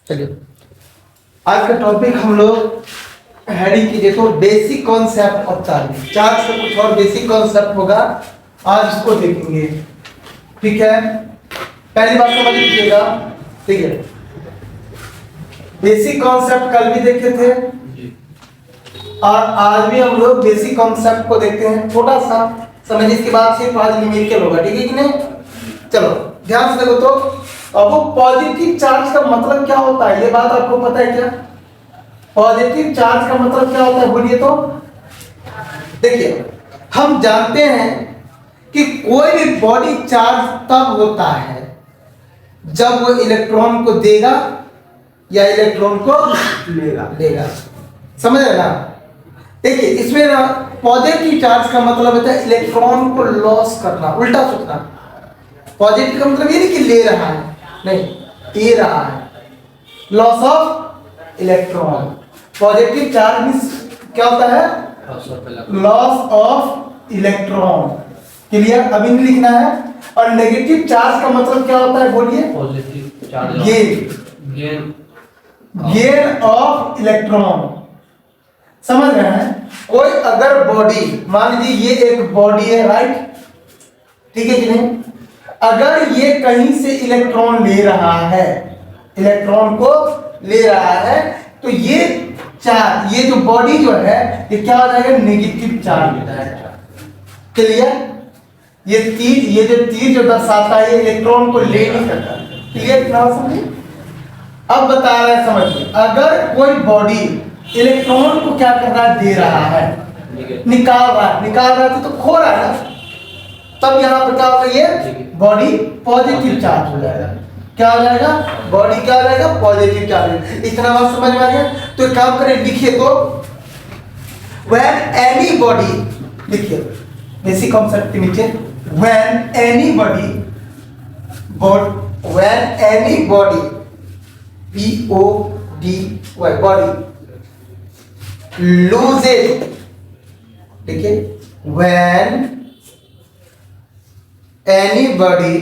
चलिए आज का टॉपिक हम लोग हेडिंग कीजिए तो basic concept of charge. Charge का कुछ और बेसिक कॉन्सेप्ट होगा, आज इसको देखेंगे। ठीक है, पहली बात समझ लीजिएगा। ठीक है, बेसिक कॉन्सेप्ट कल भी देखे थे और आज भी हम लोग बेसिक कॉन्सेप्ट को देखते हैं। थोड़ा सा समझिए, इसके बाद सिर्फ आज न्यूमेरिकल होगा। ठीक है कि नहीं? चलो ध्यान से देखो। तो अब वो पॉजिटिव चार्ज का मतलब क्या होता है, ये बात आपको पता है क्या? पॉजिटिव चार्ज का मतलब क्या होता है बोलिए तो। देखिए, हम जानते हैं कि कोई भी बॉडी चार्ज तब होता है जब वो इलेक्ट्रॉन को देगा या इलेक्ट्रॉन को लेगा। समझ रहे ना? देखिए, इसमें ना पॉजिटिव चार्ज का मतलब होता है इलेक्ट्रॉन को लॉस करना, उल्टा सोचना। पॉजिटिव का मतलब ये नहीं कि ले रहा है, नहीं, दे रहा है, loss of electron. Positive charge means क्या होता है? Loss of electron. क्लियर? अभी नहीं लिखना है। और नेगेटिव चार्ज का मतलब क्या होता है बोलिए? Positive charge gain of electron. समझ रहे हैं? कोई अगर बॉडी, मान लीजिए ये एक बॉडी है, राइट? ठीक है कि नहीं? अगर ये कहीं से इलेक्ट्रॉन ले रहा है, इलेक्ट्रॉन को ले रहा है, तो ये चार्ज, ये जो बॉडी जो है, ये क्या हो जाएगा? नेगेटिव चार्ज हो जाएगा। क्लियर? ये जो तीर जो दर्शाता है, ये इलेक्ट्रॉन को ले नहीं सकता। क्लियर? क्या समझे? अब बता रहे हैं, समझिए। अगर कोई बॉडी इलेक्ट्रॉन को क्या कर रहा है? दे रहा है, निकाल रहा है तो खो रहा है ना, तब यहां पर क्या होगा? ये बॉडी पॉजिटिव चार्ज हो जाएगा। क्या हो जाएगा? बॉडी क्या हो जाएगा? Positive charge. इतना बात समझ में आ गया? तो एक काम करें, लिखिए तो व्हेन एनी बॉडी, लिखिए बेसिक कॉन्सेप्ट के नीचे, when any body PODY body loses, देखिए, when any body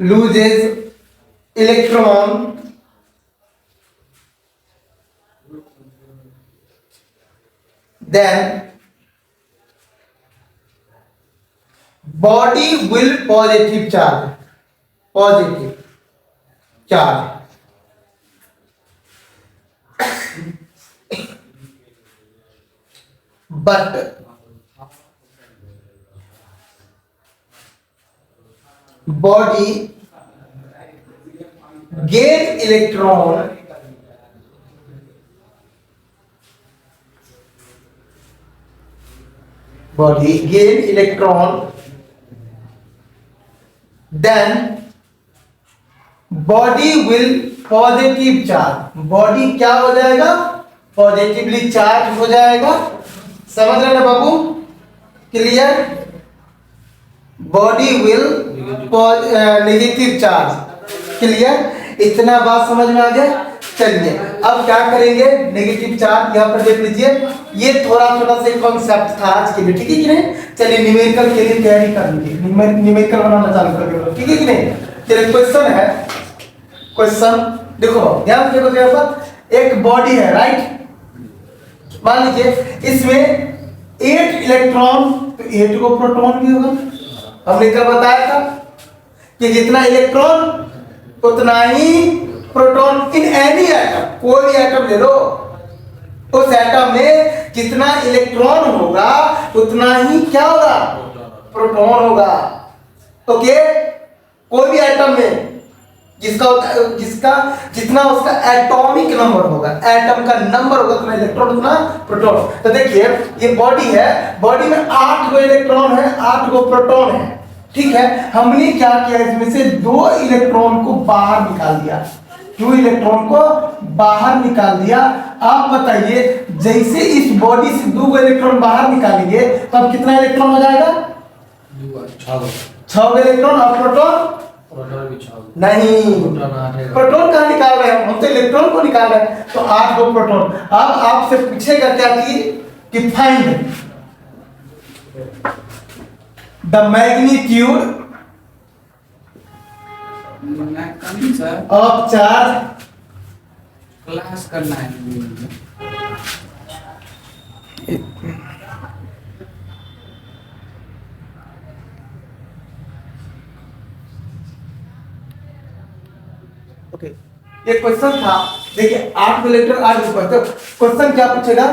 loses electron, then body will positive charge, but body gain electron then body will positive charge, body क्या हो जाएगा? Positively charge हो जाएगा। समझ रहे ना बाबू? Clear? Body will negative charge. Clear? इतना बात समझ में आ गया? चलिए अब क्या करेंगे? नेगेटिव चार्ज यहां पर देख लीजिए। ये थोड़ा सा कॉन्सेप्ट था आज के लिए। ठीक है कि नहीं? चलिए न्यूमेरिकल के लिए तैयारी कर लीजिए, न्यूमेरिकल बनाना चालू कर दो। ठीक है कि नहीं? चलिए क्वेश्चन है, क्वेश्चन देखो, ध्यान से देखो। यहाँ पर एक बॉडी है, राइट? मान लीजिए इसमें 8 इलेक्ट्रॉन, तो 8 को प्रोटॉन भी होगा। हमने कल बताया था कि जितना इलेक्ट्रॉन उतना ही प्रोटॉन इन एनी एटम, कोई भी एटम ले लो, उस एटम में जितना इलेक्ट्रॉन होगा उतना ही क्या होगा? प्रोटॉन होगा। ओके? कोई भी एटम में जिसका जितना उसका एटॉमिक नंबर होगा, एटम का नंबर होगा, उतना इलेक्ट्रॉन उतना प्रोटॉन। तो देखिए ये बॉडी है, बॉडी में 8 गो इलेक्ट्रॉन है, 8 गो प्रोटॉन है। ठीक है, हमने क्या किया? इसमें से 2 इलेक्ट्रॉन को बाहर निकाल दिया, 2 इलेक्ट्रॉन को बाहर निकाल दिया। आप बताइए, जैसे इस बॉडी से 2 इलेक्ट्रॉन बाहर निकालेंगे तो अब कितना इलेक्ट्रॉन हो जाएगा? 6 इलेक्ट्रॉन। और प्रोटॉन नहीं, प्रोटॉन कहाँ निकाल रहे हैं? हम तो इलेक्ट्रॉन को निकाल रहे हैं। तो 8 गो प्रोटॉन। अब आपसे पूछेगा क्या चीज? कि find the magnitude sir of charge class करना है। ओके, ये क्वेश्चन था। देखिए 8 इलेक्ट्रॉन 8 ग्रुप, तो क्वेश्चन क्या पूछेगा?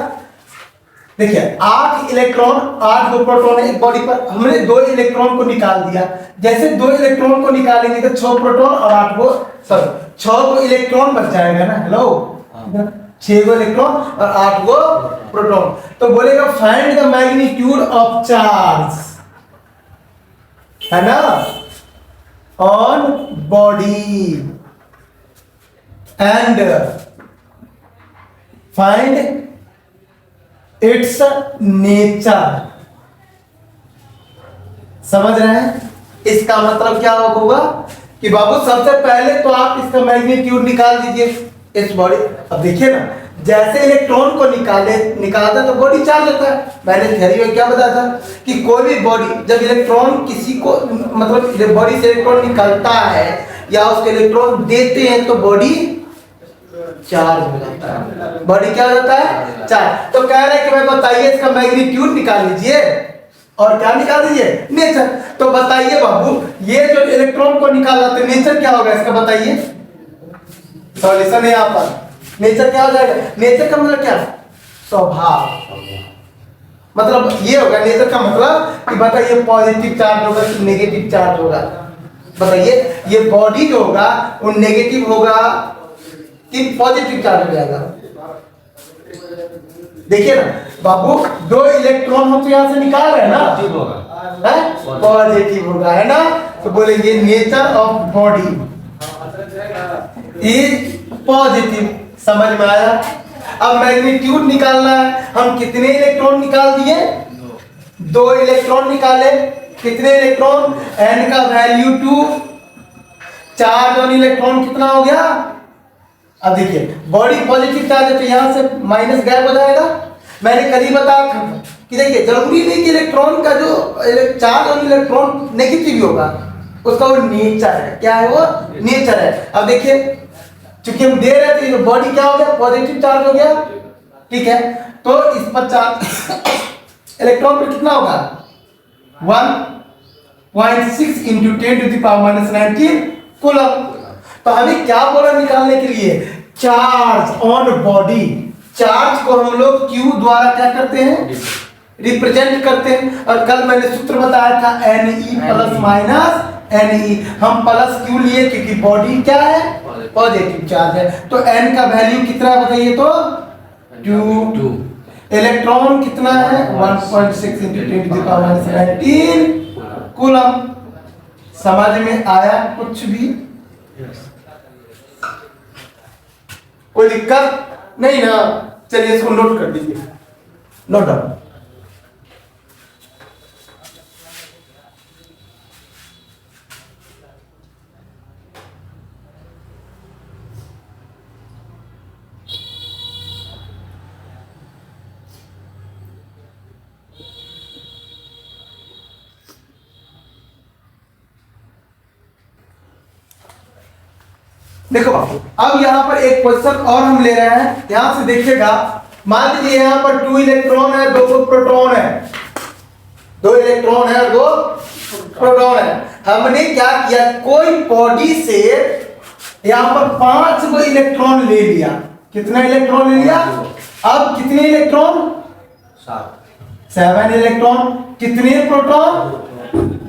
देखिए 8 इलेक्ट्रॉन 8 दो प्रोटॉन है एक बॉडी पर, हमने 2 इलेक्ट्रॉन को निकाल दिया। जैसे 2 इलेक्ट्रॉन को निकालेंगे तो 6 प्रोटॉन और 8 को सॉरी 6 को इलेक्ट्रॉन बच जाएगा ना। हेलो, 6 को इलेक्ट्रॉन और 8 को प्रोटॉन। तो बोलेगा find the magnitude of charge, है ना, on body and find its nature. समझ रहे हैं? इसका मतलब क्या होगा कि बाबू सबसे पहले तो आप इसका मैग्नीट्यूड निकाल दीजिए इस बॉडी। अब देखिए ना, जैसे इलेक्ट्रॉन को निकालता तो बॉडी चार्ज होता है। मैंने थ्योरी में क्या बताया था कि कोई भी बॉडी जब इलेक्ट्रॉन किसी को मतलब बॉडी से इलेक्ट्रॉन निकलता है या उसके इलेक्ट्रॉन देते हैं तो बॉडी चार्ज हो जाता है। बॉडी क्या हो जाता है? चार्ज। तो कह रहे हैं कि भाई बताइए इसका मैग्नीट्यूड निकाल लीजिए और क्या निकाल दीजिए? नेचर। तो बताइए बाबू, ये जो इलेक्ट्रॉन को निकाला तो नेचर क्या होगा इसका बताइए। सॉल्यूशन है यहाँ पर। नेचर क्या हो जाएगा? नेचर का मतलब क्या? स्वभाव। मतलब ये होगा नेचर का मतलब कि बताइए पॉजिटिव चार्ज होगा कि नेगेटिव चार्ज होगा। बताइए ये बॉडी जो होगा वो नेगेटिव होगा कि पॉजिटिव चार्ज हो जाएगा? देखिए ना बाबू, 2 इलेक्ट्रॉन हम तो यहाँ से निकाल रहे हैं ना, पॉजिटिव होगा, है ना। तो बोलेंगे nature of body is positive. समझ में आया? अब मैग्नीट्यूड निकालना है। हम कितने इलेक्ट्रॉन निकाल दिए? 2 इलेक्ट्रॉन निकाले। कितने इलेक्ट्रॉन? n का वैल्यू 2, चार्ज ऑन इलेक्ट्रॉन कितना हो गया? अब देखिए बॉडी पॉजिटिव चार्ज है तो यहां से माइनस गायब हो जाएगा। मैंने कल ही बताया था कि देखिए जरूरी नहीं कि इलेक्ट्रॉन का जो चार्ज ऑन इलेक्ट्रॉन नेगेटिव ही होगा, उसका वो नेचर है। क्या है वो? नेचर है। अब देखिए चूंकि हम दे रहे थे तो बॉडी क्या हो गया? पॉजिटिव चार्ज हो गया। ठीक है, तो इस पर चार्ज इलेक्ट्रॉन पर कितना होगा? 1.6 इंटू 10⁻⁻19 कूलम। तो हमें क्या बोला निकालने के लिए? Charge on body. चार्ज को हम लोग Q द्वारा क्या करते हैं? रिप्रेजेंट करते हैं। और कल मैंने सूत्र बताया था Ne प्लस माइनस Ne। हम प्लस क्यों लिए? क्योंकि बॉडी क्या है? पॉजिटिव चार्ज है। तो n का वैल्यू कितना है बताइए तो? 2। इलेक्ट्रॉन कितना है? 1.6 इंटू 10⁻⁻19 कूलम। समझ में आया कुछ भी? कोई दिक्कत नहीं ना? चलिए इसको नोट कर दीजिए। Note down. देखो अब यहाँ पर एक क्वेश्चन और हम ले रहे हैं। यहां से देखिएगा, मान लीजिए यहाँ पर 2 इलेक्ट्रॉन है, 2 प्रोटॉन है। 2 इलेक्ट्रॉन है और 2 प्रोटॉन है। हमने क्या किया? कोई बॉडी से यहाँ पर 5 गो इलेक्ट्रॉन ले लिया। कितना इलेक्ट्रॉन ले लिया? अब कितने इलेक्ट्रॉन? 7 इलेक्ट्रॉन। कितने प्रोटॉन?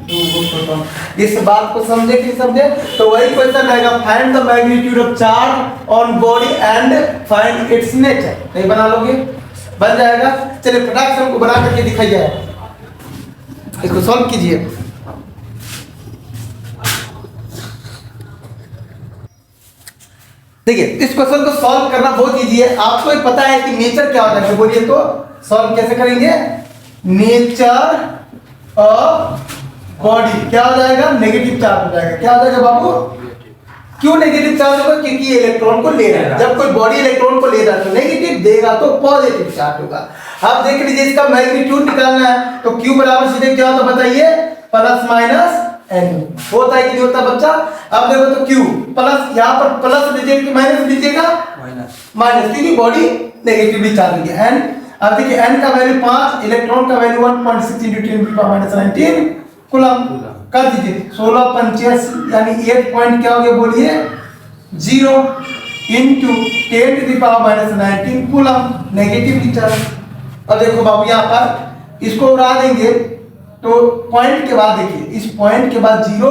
2 प्रोटॉन। इस बात को समझे कि समझे? तो वही क्वेश्चन रहेगा, find the magnitude of charge on body and find its nature. नहीं बना लोगे? बन जाएगा। चलिए फटाक से हमको बना करके दिखाइए, इसको सॉल्व कीजिए। देखिए इस क्वेश्चन को सॉल्व करना बहुत इजी है। आपको ही पता है कि नेचर क्या होता है। बोलिए तो सॉल्व कैसे करेंगे? नेचर ऑफ बॉडी क्या हो जाएगा? नेगेटिव चार्ज हो जाएगा। क्या हो जाएगा बाबू? क्यों नेगेटिव चार्ज होगा? क्योंकि ये इलेक्ट्रॉन को ले रहा है। जब कोई बॉडी इलेक्ट्रॉन को ले रहा है तो नेगेटिव देगा तो पॉजिटिव चार्ज होगा। अब देख लीजिए इसका मैग्नीट्यूड निकालना है तो Q बराबर सीधे क्या होता है बताइए? प्लस माइनस एन होता है कि नहीं होता बच्चा? अब देखो तो Q प्लस, यहाँ पर प्लस लीजिए कि माइनस लीजिएगा? माइनस, क्योंकि बॉडी नेगेटिवली चार्ज है। एन, अब देखिए एन का वैल्यू 5, इलेक्ट्रॉन का वैल्यू 1.6 × 10⁻⁻19 कूलम कर दीजिए। 16 पंचेस यानी 8 पॉइंट क्या हो गया बोलिए? 0 × 10⁻⁻19 कूलम नेगेटिवली चार्ज। अब देखो बाबू यहाँ पर इसको उड़ा देंगे तो पॉइंट के बाद देखिए, इस पॉइंट के बाद 0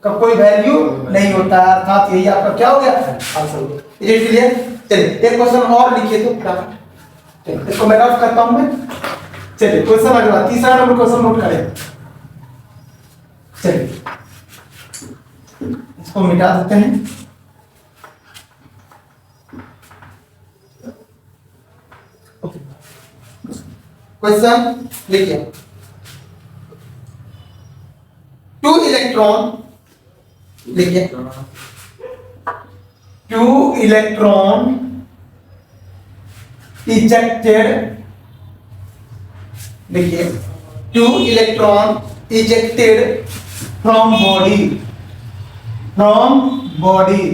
का कोई वैल्यू नहीं होता है, अर्थात यही आपका क्या हो गया? आंसर। इसलिए चलिए एक क्वेश्चन और लिखिए तो फटाफट। चलिए इसको मैं नोट करता हूं मैं। चलिए क्वेश्चन अगला तीसरा नंबर क्वेश्चन नोट करें। चलिए इसको मिटा देते हैं। क्वेश्चन लिखिए, 2 इलेक्ट्रॉन लिखिए, 2 इलेक्ट्रॉन ejected, देखिए 2 electron ejected from body,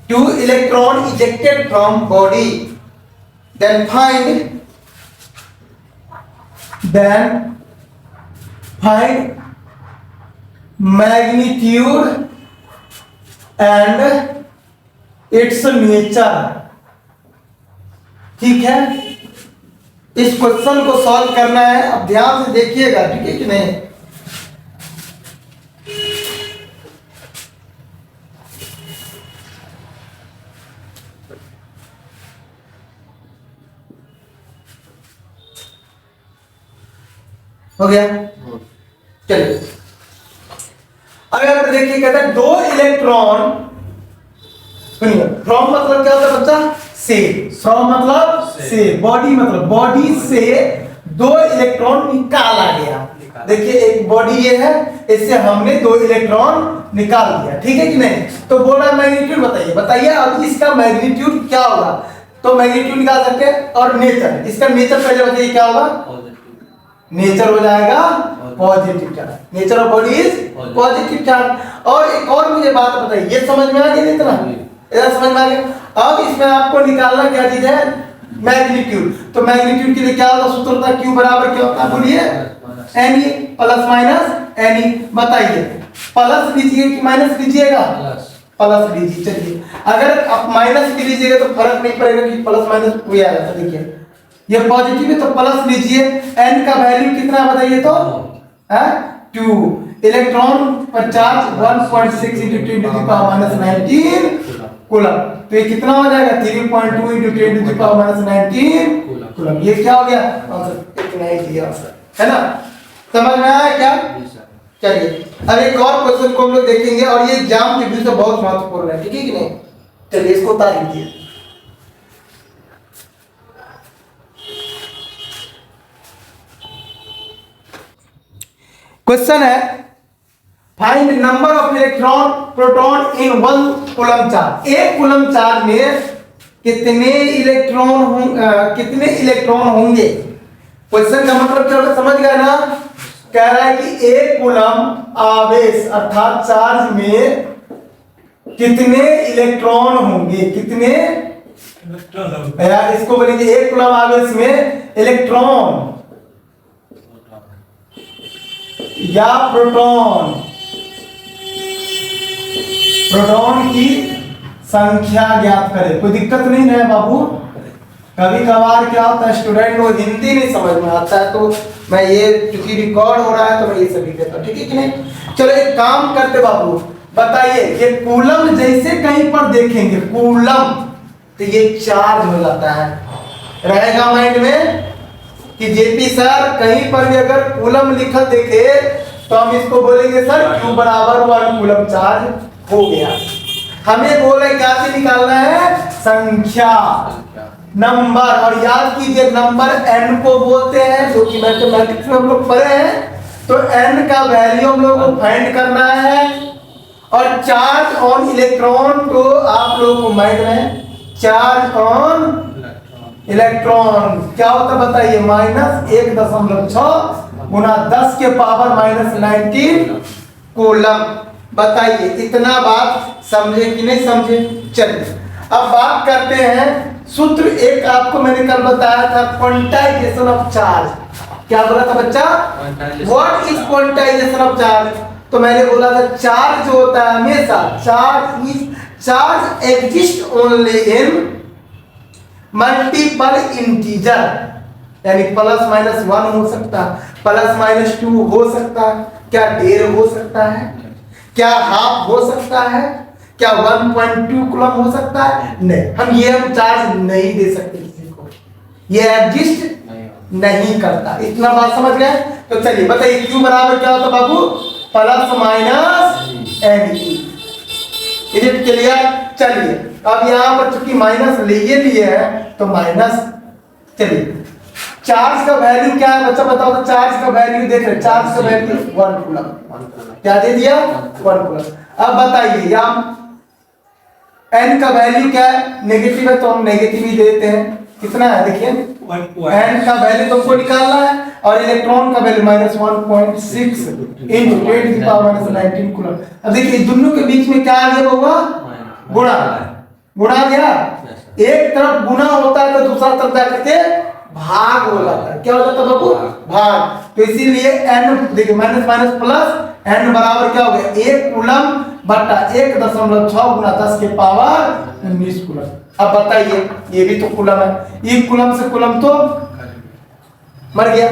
2 electron ejected from body, then find magnitude and its nature। ठीक है, इस क्वेश्चन को सॉल्व करना है। अब ध्यान से देखिएगा, ठीक है कि नहीं? हो गया? चलिए अगर देखिए कहता है 2 इलेक्ट्रॉन, सुनिए फ्रॉम मतलब क्या होता है बच्चा? से। फ्रॉम मतलब से, बॉडी मतलब बॉडी से 2 इलेक्ट्रॉन निकाला गया। देखिए एक बॉडी ये है, इससे हमने 2 इलेक्ट्रॉन निकाल दिया, ठीक है कि नहीं? तो बोल रहा है मैग्नीट्यूड बताइए। बताइए अब इसका मैग्नीट्यूड क्या होगा? तो मैग्नीट्यूड निकाल सकते हैं। और नेचर, इसका नेचर पहले बताइए क्या होगा? नेचर हो जाएगा positive charge. Nature of body is positive charge. और एक और मुझे बात बताइए, ये समझ में आ गया? इतना इधर समझ में आ गया? अब इसमें आपको निकालना क्या चीज है? मैग्नीट्यूड। तो मैग्नीट्यूड के लिए क्या होगा? सूत्र होता है Q बराबर क्या होता है बोलिए? Ne plus minus Ne। बताइए प्लस लीजिए कि माइनस लीजिएगा? प्लस लीजिए। चलिए अगर आप माइनस भी लीजिएगा तो फर्क नहीं पड़ेगा कि प्लस माइनस हुआ है। तो देखिए ये पॉजिटिव है तो प्लस लीजिए। n का वैल्यू कितना बताइए तो? 2। इलेक्ट्रॉन पर चार्ज 1.6 × 10⁻⁻19 कूलम। तो ये कितना हो जाएगा? 3.2 × 10⁻⁻19 कूलम। ये क्या हो गया? आंसर इतना ही दिया है ना? समझ में आया क्या? चलिए अब एक और क्वेश्चन को हम लोग देखेंगे और ये एग्जाम के दृष्टि से बहुत महत्वपूर्ण है, ठीक है कि नहीं? चलिए इसको उतार लीजिए। क्वेश्चन है find number of electron proton in 1 coulomb charge. एक कूलम चार्ज में कितने इलेक्ट्रॉन होंगे? क्वेश्चन का मतलब क्या होगा? समझ गए ना? कह रहा है कि एक कूलम आवेश अर्थात चार्ज में कितने इलेक्ट्रॉन होंगे? कितने इलेक्ट्रॉन? इसको बोलेंगे एक कूलम आवेश में इलेक्ट्रॉन या प्रोटॉन की संख्या ज्ञात करें। कोई दिक्कत नहीं है बाबू। कभी कभार क्या होता है स्टूडेंट को हिंदी नहीं समझ में आता है तो मैं ये क्योंकि रिकॉर्ड हो रहा है तो मैं ये सभी देता हूँ, ठीक है कि नहीं? चलो एक काम करते बाबू, बताइए ये कूलम जैसे कहीं पर देखेंगे कूलम तो ये चार्ज हो जाता है। रहेगा माइंड में कि जेपी सर कहीं पर भी अगर कूलम लिखा देखे तो हम इसको बोलेंगे सर Q बराबर 1 कूलम चार्ज हो गया। हमें बोले क्या से निकालना है? संख्या, नंबर। और याद कीजिए नंबर n को बोलते हैं, जो कि मैथमेटिक्स में हम लोग पढ़े हैं। तो n का वैल्यू हम लोग को फाइंड करना है और चार्ज ऑन इलेक्ट्रॉन तो आप लोगों को मैथ में चार्ज ऑन इलेक्ट्रॉन क्या होता है बताइए, -1.6 गुना 10 के पावर -19 कूलम। बताइए इतना बात समझे कि नहीं समझे। चलिए अब बात करते हैं सूत्र। एक आपको मैंने कल बताया था क्वांटाइजेशन ऑफ चार्ज। क्या बोला था बच्चा, what is quantization of charge. तो मैंने बोला था चार्ज जो होता है हमेशा charge exist only in multiple integer, यानी +-1 हो सकता है, +-2 हो सकता है, क्या 1.5 हो सकता है, क्या हाफ हो सकता है, क्या 1.2 कूलम हो सकता है। नहीं, हम चार्ज नहीं दे सकते किसी को, ये एग्जिस्ट नहीं करता। इतना बात समझ गए। तो चलिए बताइए क्यू बराबर क्या होता बाबू, ±me। Is it clear. चलिए अब यहाँ पर चूंकि माइनस लिए है तो माइनस। चलिए चार्ज का वैल्यू क्या है बच्चा बताओ। तो चार्ज का वैल्यू देख रहे, चार्ज का वैल्यू 1 कूलम। क्या दे दिया, 1 कूलम। अब बताइए यहाँ n का वैल्यू क्या है, नेगेटिव है तो हम नेगेटिव ही देते हैं। कितना है देखिए, n का वैल्यू तुमको निकालना है और इलेक्ट्रॉन का वैल्यू -1.6 × 10⁻19 कूलम। अब देखिए दोनों के बीच में क्या आ गया होगा, गुणा गया। एक तरफ गुना होता है तो दूसरा तरफ जाकर के भाग हो जाता है। क्या हो जाता है बाबू, भाग। तो इसीलिए n देखिए माइनस प्लस n बराबर क्या हो गया, 1 कूलम बटा 1.6 गुना 10 के पावर 19 कूलम। अब बताइए ये भी तो कूलम है, 1 कूलम से कूलम तो मर गया।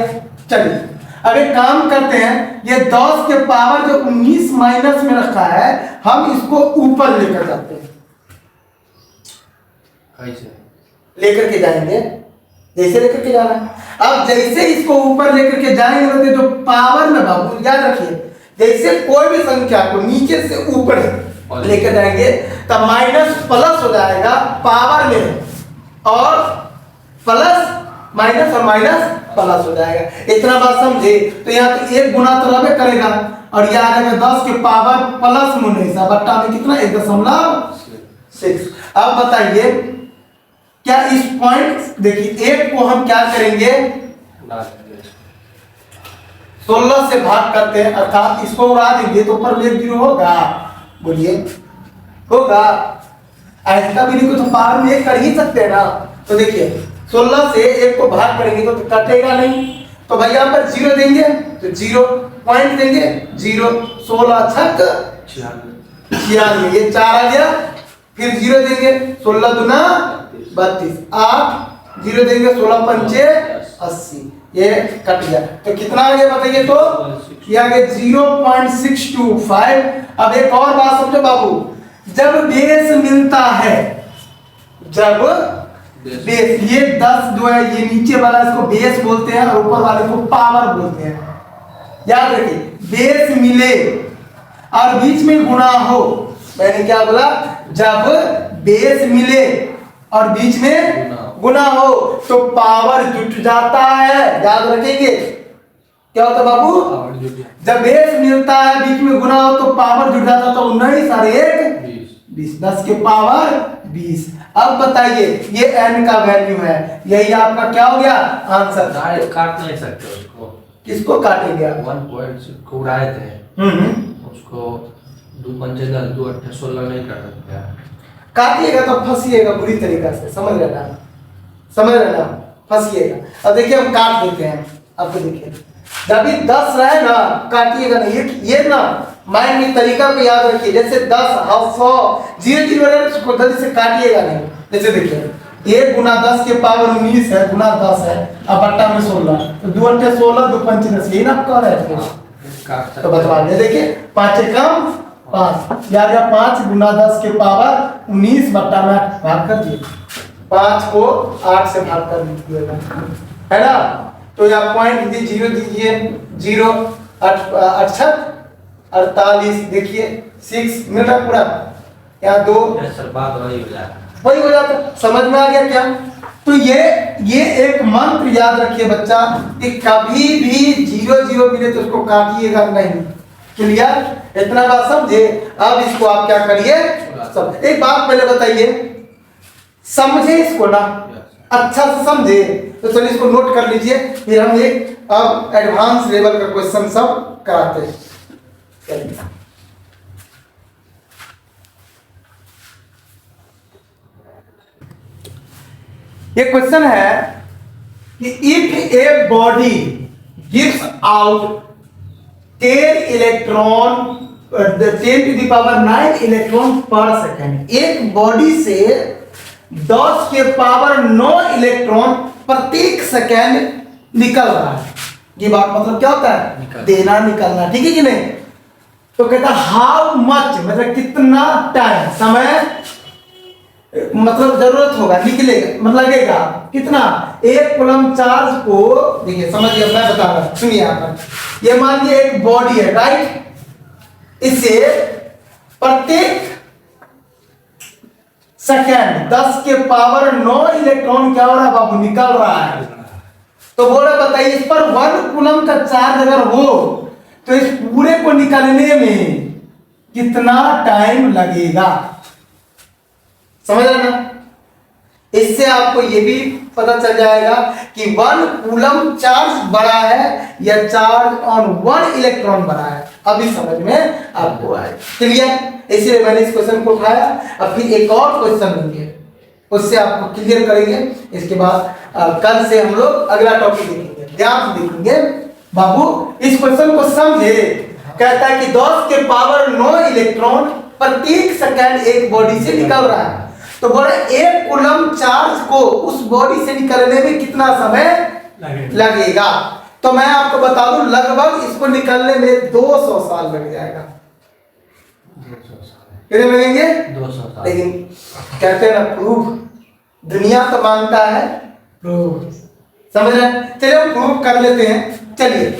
चलिए अब एक काम करते हैं, ये 10 के पावर जो 19 माइनस में रखा है हम इसको ऊपर लेकर जाते हैं। कैसे लेकर के जाएंगे, जैसे लेकर के जाना है। अब जैसे इसको ऊपर लेकर के जाएंगे तो जो पावर में बाबू याद रखिए, जैसे कोई भी संख्या को नीचे से ऊपर लेकर जाएंगे तब माइनस प्लस हो जाएगा पावर में, और प्लस माइनस और माइनस प्लस हो जाएगा। इतना बात समझे। तो यहाँ तो 1 गुना तो रहबे करेगा और यह आ जाएगा 10 के पावर +19 बट्टा में कितना 1.6। अब बताइए क्या इस पॉइंट देखिए 1 को हम क्या करेंगे 16 से भाग करते हैं, अर्थात इसको उड़ा देंगे तो ऊपर में 0 होगा। बोलिए होगा, ऐसा भी नहीं को तो पावर में 1 कर ही सकते हैं ना। तो देखिए 16 से 1 को भाग करेंगे तो कटेगा नहीं, तो भाई यहाँ पर 0 देंगे तो 0 पॉइंट देंगे 0, 16 छक 96, ये 4 आ गया। फिर 0 देंगे 16 दूना 32, 8 0 देंगे 16 पंचे 80, ये कट गया। तो कितना आ गया बताइए, तो ये आ गया 0.625। अब एक और बात समझो बाबू, जब बेस मिलता है, जब बेस, ये 10 जो है ये नीचे वाला इसको बेस बोलते हैं और ऊपर वाले को पावर बोलते हैं। याद रखिए बेस मिले और बीच में गुणा हो, मैंने क्या बोला, जब बेस मिले और बीच में गुना हो तो पावर जुट जाता है। याद रखेंगे क्या होता बाबू, जब बेस मिलता है बीच में गुना हो तो पावर जुट जाता है। तो 19 और 1 20, 10 के पावर 20। अब बताइए ये n का वैल्यू है, यही आपका क्या हो गया आंसर। काट नहीं सकते उसको, किसको काटेंगे, 1.6 को उड़ाए थे उसको 2 पंचे 10 2 8 16 नहीं कर सकते। काटिएगा तो फंसिएगा बुरी तरीका से, समझ लेना फंसिएगा। अब देखिए हम काट देते हैं, अब तो देखिए जब भी 10 रहे ना काटिएगा नहीं, ये ना माइंड की तरीका को याद रखिए। जैसे 10 100 0 रहे उसको जल्दी से काटिएगा नहीं। जैसे देखिए 1 गुना 10 के पावर 19 है, गुना 10 है, अब बट्टा में 16, तो 2 8 16 2 5 10, यही ना कह रहे थे। तो बता दे देखिए 5 कम 5, याद है 5 गुना 10 के पावर 19 बट्टा में भाग कर दिए, 5 को 8 से भाग कर दीजिएगा, है ना। तो यहाँ पॉइंट दीजिए 0 दीजिए, 0 8 48 देखिए 6 मिल रहा पूरा, यहाँ 2 बात वही हो जाता। समझ में आ गया क्या। तो ये एक मंत्र याद रखिए बच्चा कि कभी भी 0 0 मिले तो उसको काटिएगा नहीं, क्लियर? इतना बात समझे? अब इसको आप क्या करिए, सब एक बात पहले बताइए, समझे इसको ना, अच्छा से समझे तो चलिए इसको नोट कर लीजिए, फिर हम एक अब एडवांस लेवल का क्वेश्चन सब कराते हैं। चलिए ये क्वेश्चन है कि if a body gives out 10 electron 10⁹ electron पर सेकेंड, एक बॉडी से 10 के पावर 9 इलेक्ट्रॉन प्रत्येक सेकेंड निकल रहा है। ये बात मतलब क्या होता है, देना निकलना, ठीक है कि नहीं? तो कहता हाउ मच मतलब कितना टाइम, समय मतलब जरूरत होगा, निकलेगा मतलब लगेगा कितना, एक कूलम चार्ज को, देखिए समझिए मैं बता रहा हूं, सुनिए यहाँ पर, ये मान लीजिए एक बॉडी है, राइट, इसे प्रत्येक सेकेंड 10 के पावर 9 इलेक्ट्रॉन क्या हो रहा है बाबू, निकल रहा है। तो बोले बताइए इस पर 1 कूलम का चार्ज अगर हो तो इस पूरे को निकलने में कितना टाइम लगेगा, समझ रहे ना? इससे आपको ये भी पता चल जाएगा कि 1 कूलम चार्ज बड़ा है या चार्ज ऑन 1 इलेक्ट्रॉन बड़ा है, अभी समझ में आपको आए। क्लियर? इसलिए मैंने इस क्वेश्चन को उठाया। अब फिर एक और क्वेश्चन लेंगे, उससे आपको क्लियर करेंगे। इसके बाद कल से हम लोग अगला टॉपिक देखेंगे, ध्यान से देखेंगे बाबू। इस क्वेश्चन को समझे, कहता है कि 10 के पावर 9 इलेक्ट्रॉन प्रत्येक सेकंड एक बॉडी से निकल रहा है, तो बोले 1 कूलम चार्ज को उस बॉडी से निकलने में कितना समय लगेगा। तो मैं आपको बता दूं लगभग इसको निकलने में 200 साल लग जाएगा। कितने लगेंगे? 200 साल। लेकिन कहते हैं ना प्रूफ, दुनिया तो मानता है प्रूफ, समझ रहे हैं? चलिए हम प्रूफ कर लेते हैं। चलिए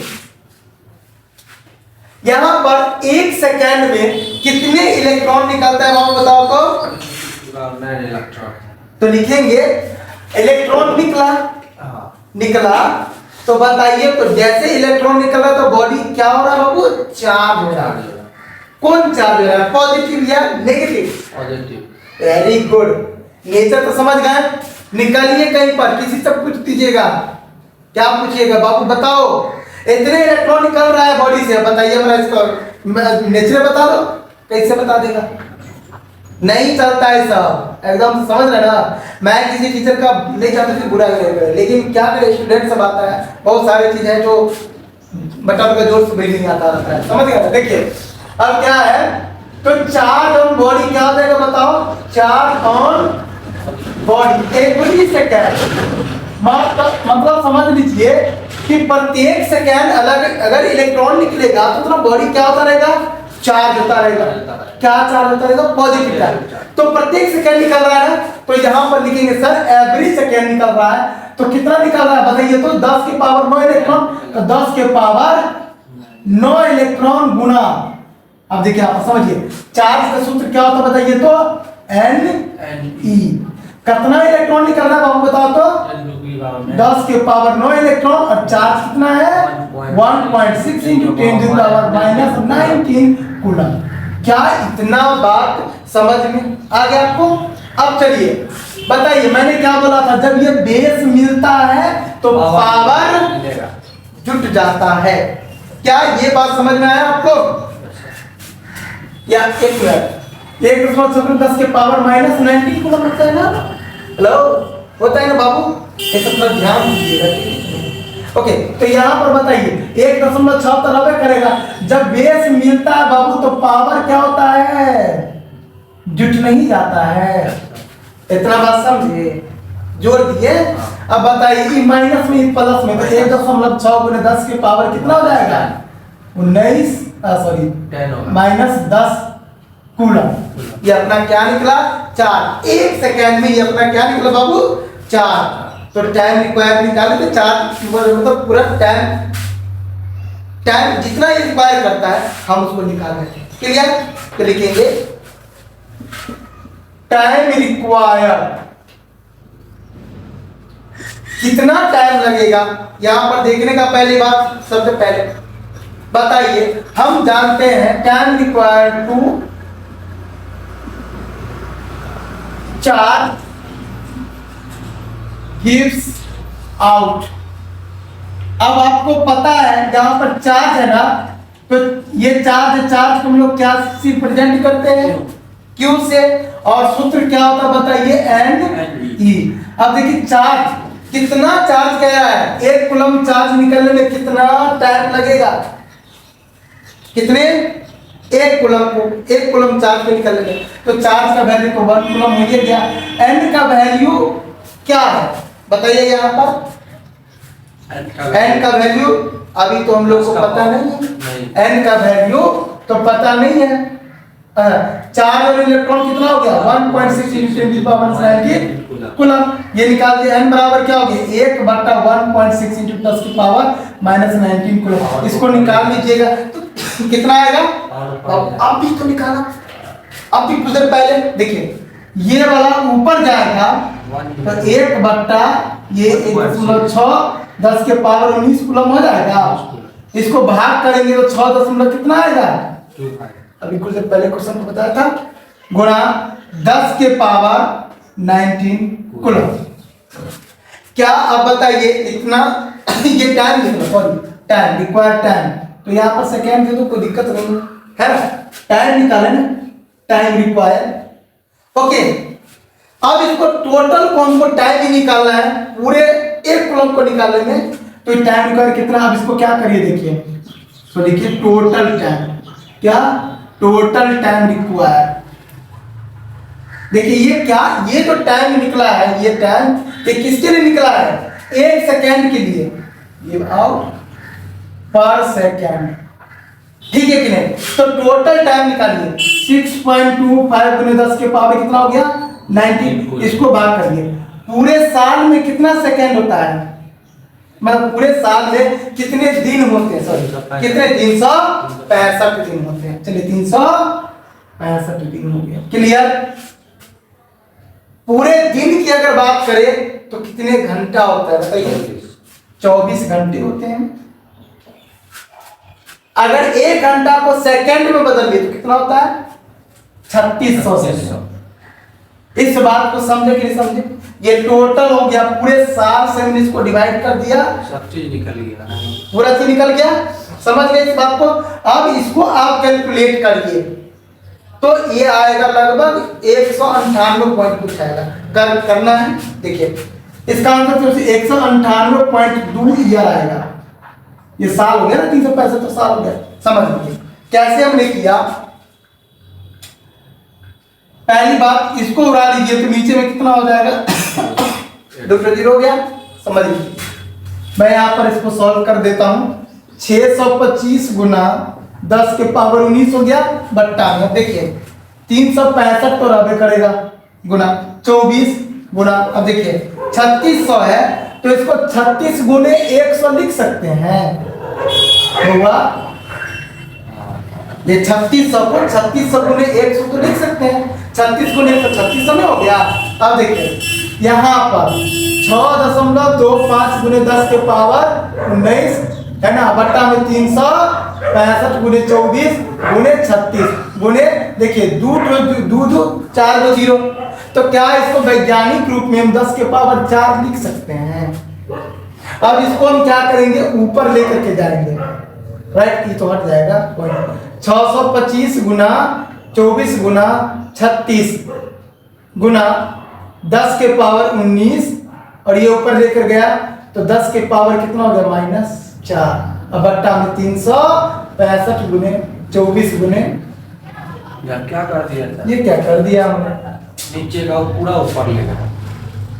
यहां पर 1 सेकेंड में कितने इलेक्ट्रॉन निकलता है बाबू बताओ तो? 9 इलेक्ट्रॉन। तो लिखेंगे इलेक्ट्रॉन निकला तो बताइए, तो जैसे इलेक्ट्रॉन निकला तो बॉडी क्या हो रहा है बाबू, चार्ज हो रहा है। कौन चार्ज हो रहा है, पॉजिटिव या negative? Positive. Very good, nature तो समझ गए। निकलिए कहीं पर, किसी से पूछ दीजिएगा, क्या पूछिएगा बाबू बताओ, इतने इलेक्ट्रॉन निकल रहा है बॉडी से, बताइए मेरा इसका नेचर बता दो, कैसे बता देगा? नहीं चलता है सब, एकदम समझ रहे ना। मैं किसी टीचर का नहीं चाहता कि बुरा करेगा, लेकिन क्या करे, स्टूडेंट सब आता है, बहुत सारी चीजें हैं जो बच्चा का जोर से भी नहीं आता रहता है, समझ गया? देखिए अब क्या है, तो चार्ज ऑन बॉडी क्या हो जाएगा बताओ, charge on body every second, मतलब समझ लीजिए कि प्रत्येक सेकेंड अलग अगर इलेक्ट्रॉन निकलेगा तो तुम्हारा बॉडी क्या होता रहेगा, चार्ज होता रहेगा। क्या चार्ज होता रहेगा, पॉजिटिव चार्ज। तो प्रत्येक सेकंड निकल रहा है, तो यहां पर लिखेंगे सर एवरी सेकंड निकल रहा है, तो कितना निकल रहा है बताइए तो? 10 के पावर 9 इलेक्ट्रॉन, तो 10 के पावर 9 इलेक्ट्रॉन गुना, अब देखिए आप समझिए चार्ज का सूत्र क्या होता है बताइए तो, Ne। कितना इलेक्ट्रॉन निकल रहा है बाबू बताओ तो? 10 के पावर 9 इलेक्ट्रॉन, और चार्ज कितना है 1.6 × 10⁻⁻19 कूलम। क्या इतना बात समझ में आ गया आपको? अब चलिए बताइए, मैंने क्या बोला था, जब ये बेस मिलता है तो पावर जुट जाता है। क्या ये बात समझ में आया आपको? या एक मिनट, 1.10 के पावर -19 कूलम होता है ना, हेलो होता है ना बाबू, ये सब पर ध्यान दीजिएगा। ओके, तो यहाँ पर बताइए 1.76 करेगा, जब बेस मिलता है बाबू तो पावर क्या होता है, जुट नहीं जाता है। इतना बात समझे, जोड़ दिए। अब बताइए माइनस में प्लस में, तो 1.6 × 10 के पावर कितना हो जाएगा, 19 सॉरी -10 कूलम। ये अपना क्या निकला, 4। 1 सेकेंड में ये अपना क्या निकला बाबू, 4। तो टाइम रिक्वायर निकाले तो 4 मतलब पूरा टाइम जितना ये रिक्वायर करता है हम उसको निकाल लेते हैं। क्लियर? तो लिखेंगे टाइम रिक्वायर, कितना टाइम लगेगा। यहां पर देखने का पहली बात, सबसे पहले बताइए, हम जानते हैं tan required to charge gives out. अब आपको पता है जहां पर चार्ज है ना, तो ये चार्ज को हम लोग क्या से प्रेजेंट करते हैं, क्यू से, और सूत्र क्या होता है बताइए, एन ई। अब देखिए चार्ज, कितना चार्ज गया है, 1 कूलम चार्ज निकलने में कितना टाइम लगेगा, कितने, 1 कूलम चार्ज को निकलने में, तो चार्ज का वैल्यू तो 1 कूलम हो गया। एन का वैल्यू क्या है बताइए, यहाँ पर एन का वैल्यू अभी तो हम लोग को पता नहीं है, एन का वैल्यू तो पता नहीं है। चार्ज और इलेक्ट्रॉन कितना हो गया, 1.6 × 10⁻⁹ कूलम। ये निकाल दिया, एन बराबर क्या हो गया, 1/1.6 × 10⁻⁻19 कूलम। इसको निकाल लीजिएगा तो कितना आएगा, अब भी तो निकाला, अब भी कुछ देर पहले देखिए, ये वाला ऊपर जाएगा तो 1/1.6 10⁻19 कूलम हो जाएगा। इसको भाग करेंगे तो 6 दशमलव कितना आएगा, अभी कुछ देर पहले क्वेश्चन को बताया था, गुणा 10⁻19 कूलम। क्या अब बताइए इतना ये टाइम लिखना, सॉरी टाइम रिक्वायर्ड टाइम, तो यहाँ पर सेकेंड से तो कोई दिक्कत नहीं है ना, टाइम निकाले ना, टाइम रिक्वायर्ड। ओके, अब इसको टोटल को हमको टाइम ही निकालना है, पूरे 1 कूलम को निकालेंगे तो टाइम रिक्वायर्ड कितना। अब इसको क्या करिए देखिए, तो देखिए टोटल टाइम, क्या टोटल टाइम रिक्वायर्ड, देखिए ये क्या, ये जो टाइम निकला है, ये टाइम ये किसके लिए निकला है, 1 सेकेंड के लिए, ये आउट पर सेकेंड, ठीक है कि नहीं। तो टोटल टाइम निकालिए, 6.25 × 10⁻, कितना हो गया 90। इसको भाग करिए, पूरे साल में कितना सेकेंड होता है, मतलब पूरे साल में कितने दिन होते हैं, सॉरी कितने, 365 दिन होते हैं। चलिए 365 दिन हो गया, क्लियर। पूरे दिन की अगर बात करें तो कितने घंटा होता है बताइए, 24 घंटे होते हैं। अगर 1 घंटा को सेकंड में बदल दिए तो कितना होता है, 3600 सेकंड। इस बात को समझे कि नहीं समझे, ये टोटल हो गया, पूरे साल से हमने इसको डिवाइड कर दिया, सब चीज निकल गया, पूरा चीज निकल गया, समझ गए इस बात को। अब इसको आप कैलकुलेट करिए तो ये आएगा लगभग 198 पॉइंट कुछ आएगा, करना है। देखिए इसका आंसर तो 198.2 ईयर आएगा, ये साल हो गया ना, 365 तो साल हो गया। समझ लीजिए कैसे हमने किया। पहली बात, इसको उड़ा लीजिए तो नीचे में कितना हो जाएगा, 2 हो गया। समझ लीजिए, मैं यहाँ पर इसको सॉल्व कर देता हूँ। 625 गुना 10⁻19 हो गया बट्टा में, देखिए 365 तो रहबे करेगा, गुना 24 गुना, अब देखिए 3600 है तो इसको 36 गुने 100 लिख सकते हैं, होगा ये 3600 को 3600 गुने 100 तो लिख सकते हैं, 36 गुने 100 3600 में हो गया। अब देखिए यहाँ पर 6.25 गुने 10⁻19 है ना, बट्टा में 365 गुने 24 गुने 36 गुने, देखिए 2 4 0, तो क्या इसको वैज्ञानिक रूप में हम 10⁻4 लिख सकते हैं। अब इसको हम क्या करेंगे, ऊपर लेकर के जाएंगे, राइट, ये तो हट जाएगा। 625 गुना 24 गुना 36 गुना 10⁻19, और ये ऊपर लेकर गया तो 10⁻ कितना हो गया, -4, अब बट्टा में 365 गुने 24 गुने, क्या कर दिया था, ये क्या कर दिया हमने, नीचे का पूरा ऊपर ले गया।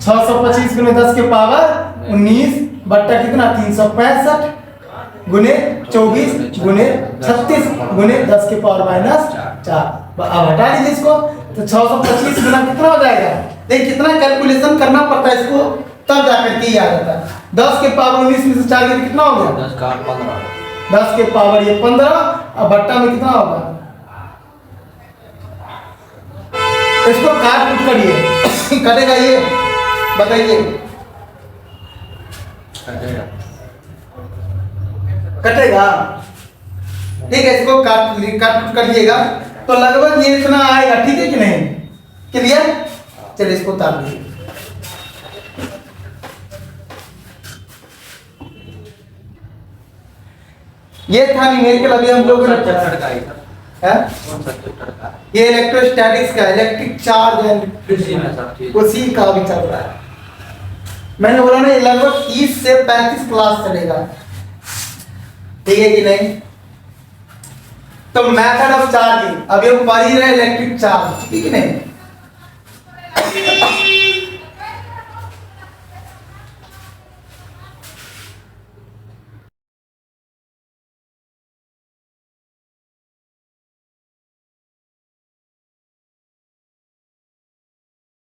625 गुने 10⁻19 बट्टा कितना, 365 गुने 24 गुने 36 गुने 10⁻⁻4। अब हटा लीजिए इसको, तो 625 गुना कितना हो जाएगा, देखिए कितना कैलकुलेशन करना पड़ता है इसको, तब जाकर के याद आता है। 10⁻19 में से 4 कितना हो गया, 10 का 15, 10⁻15, अब बट्टा में कितना होगा, इसको काट कुट करिए, कटेगा ये बताइए, कटेगा ठीक है, इसको काट करिएगा तो लगभग ये इतना आएगा, ठीक है कि नहीं? क्लियर? चलिए इसको उतार दीजिए। ये था न्यूमेरिकल, अभी हम लोगों ने पढ़ा चैप्टर का ही था। है। कौन सा चैप्टर का? ये इलेक्ट्रोस्टैटिक्स का, इलेक्ट्रिक चार्ज एंड इसी में सब चीज। उसी का भी चल रहा है। मैंने बोला ना, ये लगभग 30 से 35 क्लास चलेगा, ठीक है कि नहीं? तो मेथड ऑफ चार्जिंग, अभी हम पढ़ ही रहे इलेक्ट्रिक चार्ज, ठीक है कि नहीं?